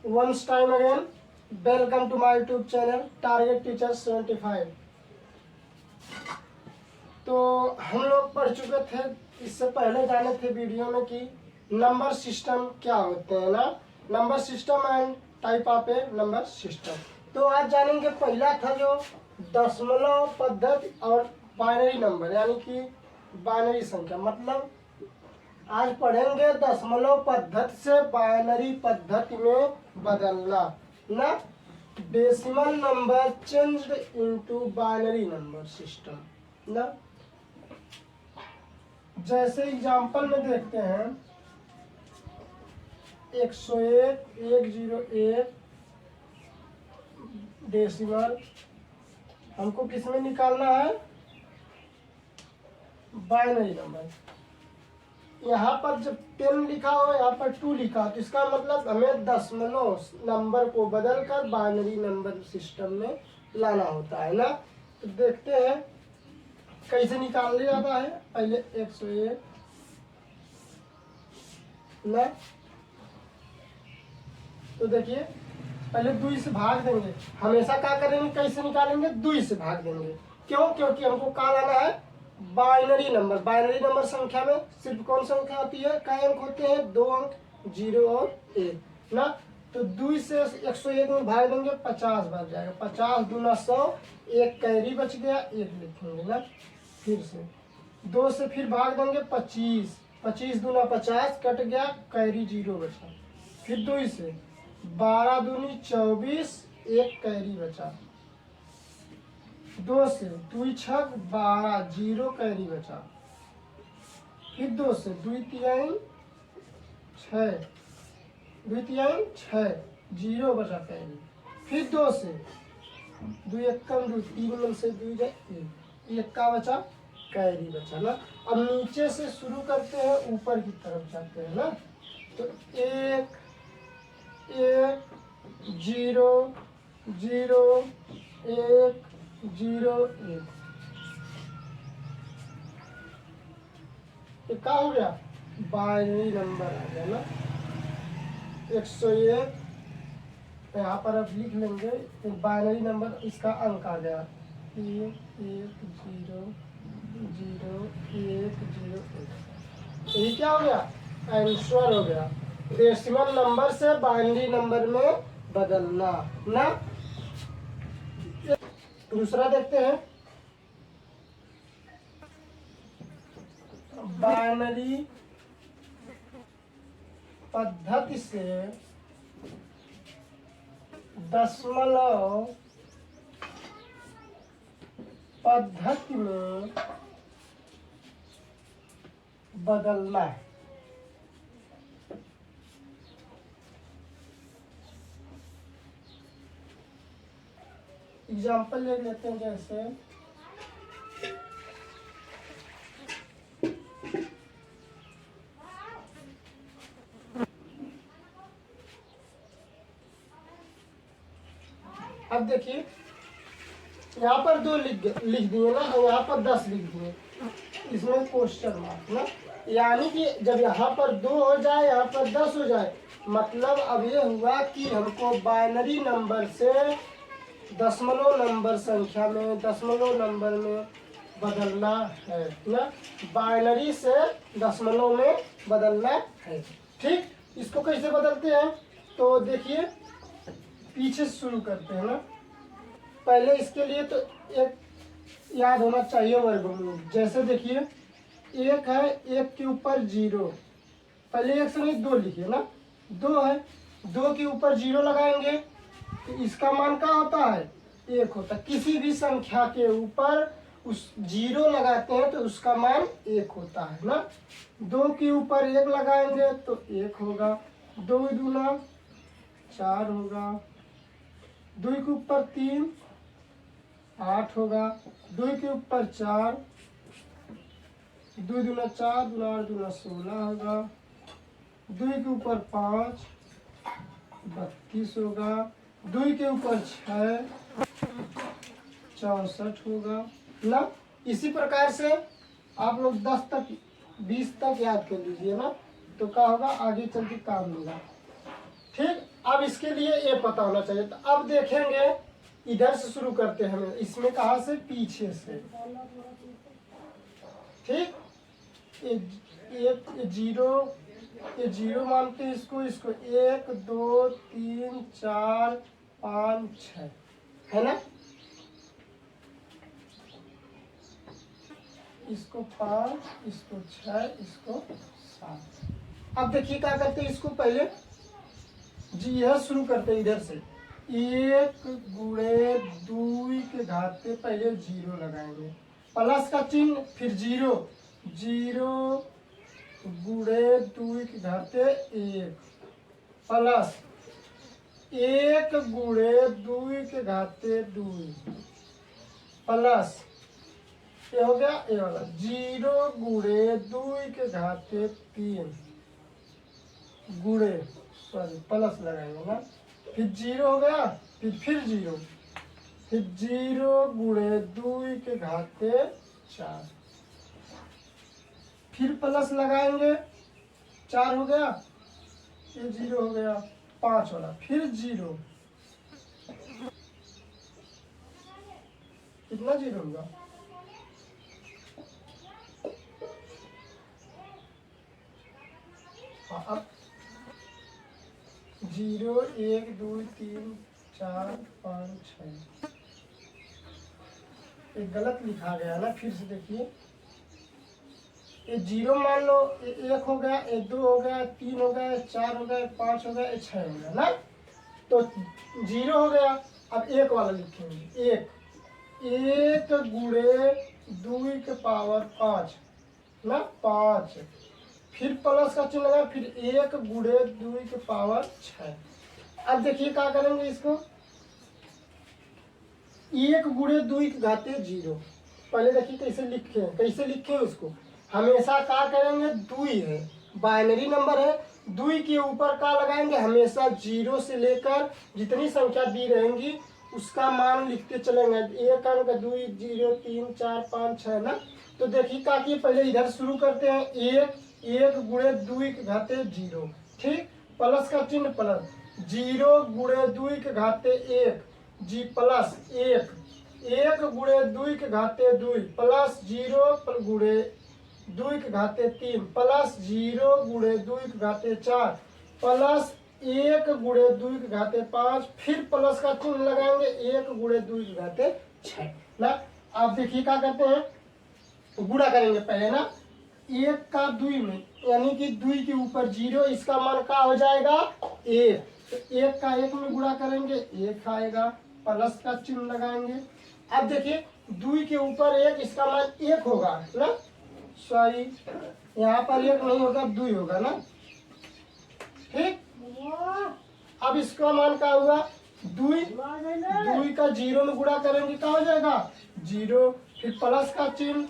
once time again, welcome to my YouTube channel Target Teachers 75। तो हम लोग पढ़ चुके थे, इससे पहले जाने थे वीडियो में कि नंबर सिस्टम क्या होते हैं ना, number system and type of A number system. तो आज जानेंगे, पहला था जो दशमलव पद्धति और बाइनरी नंबर, यानी कि बाइनरी संख्या। मतलब आज पढ़ेंगे दशमलव पद्धति से बाइनरी पद्धति में बदलना ना, decimal number changed into binary number system ना। जैसे एग्जांपल में देखते हैं 101, 101 डेसिमल हमको किसमें निकालना है, बाइनरी नंबर। यहाँ पर जब 10 लिखा हो, यहाँ पर 2 लिखा हो, तो इसका मतलब हमें दशमलव नंबर को बदलकर बाइनरी नंबर सिस्टम में लाना होता है ना। तो देखते हैं कैसे निकाल लिया जाता है। पहले 101 ना, तो देखिए पहले 2 से भाग देंगे। हमेशा क्या करेंगे, कैसे निकालेंगे, 2 से भाग देंगे। क्यों? क्योंकि हमको कहाँ लाना है, बाइनरी नंबर। बाइनरी नंबर संख्या में सिर्फ कौन संख्या होती है, कई अंक होते हैं, 2 अंक, 0 और 1 ना। तो 2 से 101 में भाग देंगे, 50 बच जाएगा। 50 दूना 100, 1 कैरी बच गया, 1 लिखेंगे ना। फिर से 2 से फिर भाग देंगे, 25, 25 दूना 50, कट गया, कैरी 0 बचा। फिर 2 से 12 दूनी 24, 1 कैरी बचा। 2 से 2 छक 12, 0 कैरी बचा। फिर 2 से 2 तिहाई 6, 2 तिहाई 6, 0 बचा कैरी। फिर 2 से 2 एकम 2, 3 में से 2 जाए 1 का बचा, कैरी बचा ना। अब नीचे से शुरू करते हैं, ऊपर की तरफ जाते हैं ना। तो 1 1 0 0 1 0 1, ये क्या हो गया, बाइनरी नंबर आ गया ना। 101 यहाँ पर अब लिख लेंगे, तो बाइनरी नंबर इसका अंक आ गया 1 1 0 0 1 0 1। यही क्या हो गया, आंसर हो गया। डेसिमल नंबर से बाइनरी नंबर में बदलना ना। दूसरा देखते हैं, बाइनरी पद्धति से दशमलव पद्धति में बदलना है। एग्जाम्पल ले लेते हैं, जैसे अब देखिए यहाँ पर 2 लिख दिए ना, और यहाँ पर 10 लिख दिए, इसमें क्वेश्चन मार्क ना। यानी कि जब यहाँ पर 2 हो जाए, यहाँ पर 10 हो जाए, मतलब अब ये हुआ कि हमको बाइनरी नंबर से दशमलव नंबर संख्या में, दशमलव नंबर में बदलना है ना। बाइनरी से दशमलव में बदलना है। ठीक, इसको कैसे बदलते हैं, तो देखिए पीछे से शुरू करते हैं ना। पहले इसके लिए तो एक याद होना चाहिए वर्गमूल। जैसे देखिए 1 है, 1 के ऊपर 0, पहले 1 से नहीं 2 लिखिए ना। 2 है, 2 के ऊपर 0 लगाएंगे, तो इसका मान क्या होता है, 1 होता है। किसी भी संख्या के ऊपर उस 0 लगाते हैं तो उसका मान 1 होता है ना। 2 के ऊपर 1 लगाएंगे तो 1 होगा। 2 दूना 4 होगा। 2 के ऊपर 3 8 होगा। 2 के ऊपर 4, 2 दूना 4, 2 8 दूना 16 होगा। 2 के ऊपर 5 32 होगा। 2 के ऊपर 6 64 होगा ना। इसी प्रकार से आप लोग 10 तक 20 तक याद कर लीजिए ना, तो क्या होगा, आगे चल के काम होगा। ठीक, अब इसके लिए ये पता होना चाहिए। तो अब देखेंगे, इधर से शुरू करते हैं हम, इसमें कहाँ से, पीछे से। ठीक, ये जीरो मानते हैं इसको, 1 2 3 4 5 6 है ना, इसको 5, इसको 6, इसको 7। अब देखिए क्या करते हैं, इसको पहले जी यह शुरू करते हैं इधर से, 1 गुणे 2 के घाते पहले 0 लगाएंगे, प्लस का चिन्ह, फिर 0 गुणे 2 के घाते 1, प्लस 1 गुणे 2 के घाते 2, प्लस ये हो गया ये वाला 0 गुणे 2 के घाते 3 गुणे, सॉरी प्लस लगाएंगे ना, फिर 0 हो गया, फिर 0, फिर 0 गुणे 2 के घाते 4, फिर प्लस लगाएंगे, 4 हो गया, ये 0 हो गया, 5 वाला, फिर 0, कितना 0 होगा, अब 0 1 2 3 4 5 6, ये गलत लिखा गया ना, फिर से देखिए, ये 0 मान लो, 1 हो गया, 2 हो गया, 3 हो गया, 4 हो गया, 5 हो गया, 6 हो गया ना, तो 0 हो गया। अब 1 वाला लिखेंगे, 1 गुणे 2 के पावर 5 ना, 5, फिर प्लस का चिन्ह लगा, फिर 1 गुणे 2 के पावर 6। अब देखिए क्या करेंगे इसको, 1 गुणे 2 के घाते 0, पहले देखिए कैसे लिखें इसको, हमेशा क्या करेंगे, 2 है, बाइनरी नंबर है, 2 के ऊपर क्या लगाएंगे, हमेशा 0 से लेकर जितनी संख्या दी रहेंगी उसका मान लिखते चलेंगे, 1 अंक 2 0 3 4 5 6 ना। तो देखिए क्या किए, पहले इधर शुरू करते हैं, 1 गुणे 2 के घाते 0, ठीक, प्लस का चिन्ह प्लस, 0 गुणे 2 के घाते 1 जी, प्लस 1 गुणे 2 के घाते 2, प्लस 0 गुणे 2 के घाते 3, प्लस 0 गुणे 2 के घाते 4, प्लस 1 गुणे 2 के घाते 5, फिर प्लस का चिन्ह लगाएंगे, 1 गुणे 2 के घाते 6 ना। आप देखिए क्या करते हैं, गुणा करेंगे पहले ना, 1 का 2 में, यानी कि 2 के ऊपर 0, इसका मान क्या हो जाएगा, 1, तो 1 का 1 में गुणा करेंगे, 1 आएगा, प्लस का चिन्ह लगाएंगे। अब देखिए 2 के ऊपर 1, इसका मान 1 होगा ना, सॉरी यहाँ पर 1 नहीं होगा, 2 होगा ना, ठीक। अब इसका मान क्या हुआ, 2 का 0 में गुणा करेंगे, क्या हो जाएगा 0, फिर प्लस का चिन्ह,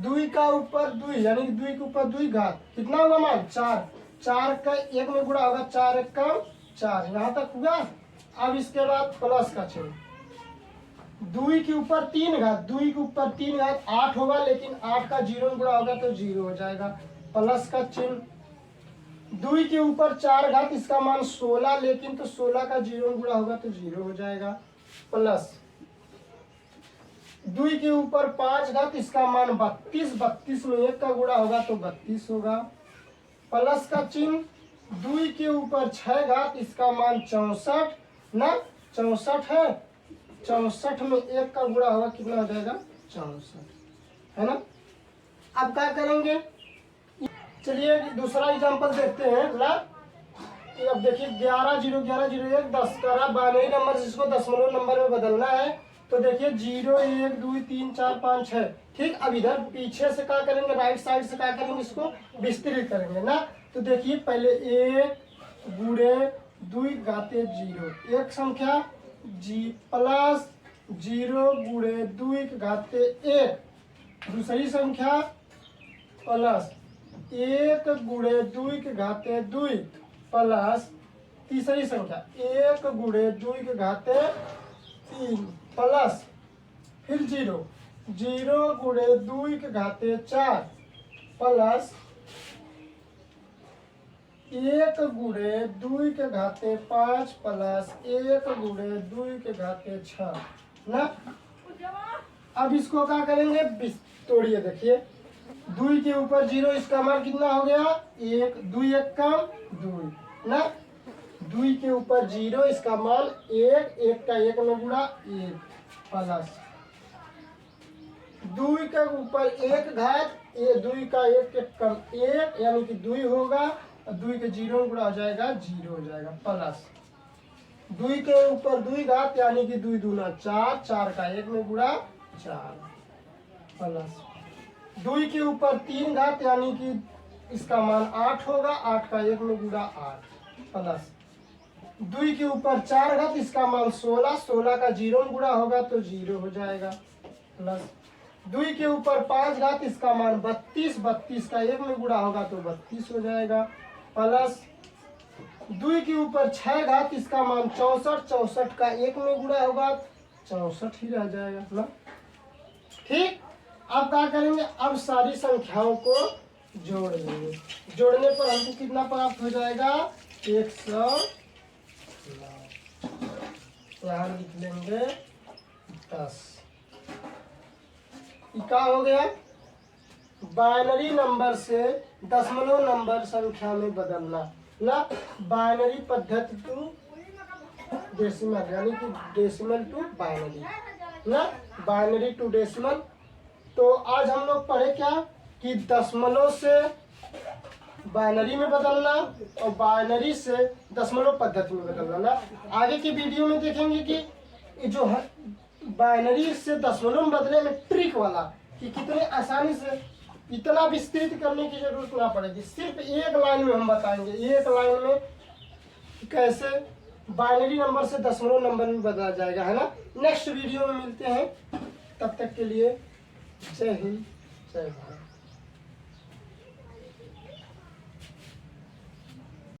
2 का ऊपर 2, यानी कि 2 के ऊपर 2 घात, कितना होगा मान 4, 4 का 1 में गुणा होगा, 4 1 का 4, यहाँ तक हुआ। अब इसके बाद प्लस का चिन्ह, 2 के ऊपर 3 घात, 2 के ऊपर 3 घात 8 होगा, लेकिन 8 का 0 में गुणा होगा तो 0 हो जाएगा, प्लस का चिन्ह, 2 के ऊपर 4 घात, इसका मान 16, लेकिन तो 16 का 0 में गुणा होगा तो 0 हो जाएगा, प्लस 2 के ऊपर 5 घात, इसका मान 32, 32 में 1 का गुणा होगा तो 32 होगा, प्लस का चिन्ह, 2 के ऊपर 6 घात, इसका मान 64 ना, 64 है, 64 में 1 का गुणा होगा, कितना हो जाएगा 64 है ना। अब क्या करेंगे, चलिए दूसरा एग्जांपल देखते हैं ना। अब देखिए 11 0 11 0 1 10 का बाइनरी नंबर जिसको दशमलव नंबर में बदलना है, तो देखिए 0 1 2 3 4 5 6, ठीक। अब इधर पीछे से क्या करेंगे, राइट साइड से क्या करेंगे, इसको विस्तृत करेंगे ना। तो देखिए पहले 1 गुणे 2 घाते 0, एक संख्या जी, प्लस 0 गुणे 2 घाते 1, दूसरी संख्या, प्लस 1 गुणे 2 घाते 2, प्लस तीसरी संख्या 1 गुणे 2 घाते 3, प्लस फिर 0 गुणे 2 घाते 4, प्लस 1 गुणे 2 के घाते 5 प्लस 1 गुणे 2 के घाते 6 ना। अब इसको क्या करेंगे, तोड़िए, देखिए 2 के ऊपर 0, इसका मान कितना हो गया 1, 2 1 कम 2 ना। 2 के ऊपर 0, इसका मान 1, 1 का 1 में गुणा 1 प्लस 2 के ऊपर 1 घात 2 का 1 के कम 1, यानी कि 2 होगा, और 2 के 0 में गुणा हो जाएगा 0 हो जाएगा, प्लस 2 के ऊपर 2 घात यानी कि 2 दूना 4, 4 का 1 में गुणा 4 प्लस 2 के ऊपर 3 घात यानी कि इसका मान 8 होगा, 8 का 1 में गुणा 8 प्लस 2 के ऊपर 4 घात, इसका मान 16, 16 का 0 में गुणा होगा तो 0 हो जाएगा, प्लस 2 के ऊपर 5 घात, इसका मान 32, 32 का 1 में गुणा होगा तो 32 हो जाएगा, प्लस 2 के ऊपर 6 घात, इसका मान 64, 64 का 1 में गुणा होगा 64 ही रह जाएगा ना। ठीक, अब क्या करेंगे, अब सारी संख्याओं को जोड़ लेंगे। जोड़ने पर हमको कितना प्राप्त हो जाएगा 109। यहाँ लिख लेंगे 10। क्या हो गया, बाइनरी नंबर से दशमलव नंबर संख्या में बदलना ना। बाइनरी पद्धति टू डेसिमल, यानी कि डेसिमल टू बाइनरी ना, बाइनरी टू डेसिमल। तो आज हम लोग पढ़े क्या कि दशमलव से बाइनरी में बदलना और बाइनरी से दशमलव पद्धति में बदलना ना। आगे की वीडियो में देखेंगे कि जो है बाइनरी से दशमलव में बदलने में ट्रिक वाला, कि कितने आसानी से, इतना विस्तृत करने की जरूरत ना पड़ेगी, सिर्फ एक लाइन में हम बताएंगे, एक लाइन में कैसे बाइनरी नंबर से दशमलव नंबर में बदला जाएगा, है ना। नेक्स्ट वीडियो में मिलते हैं, तब तक के लिए जय हिंद, जय भारत।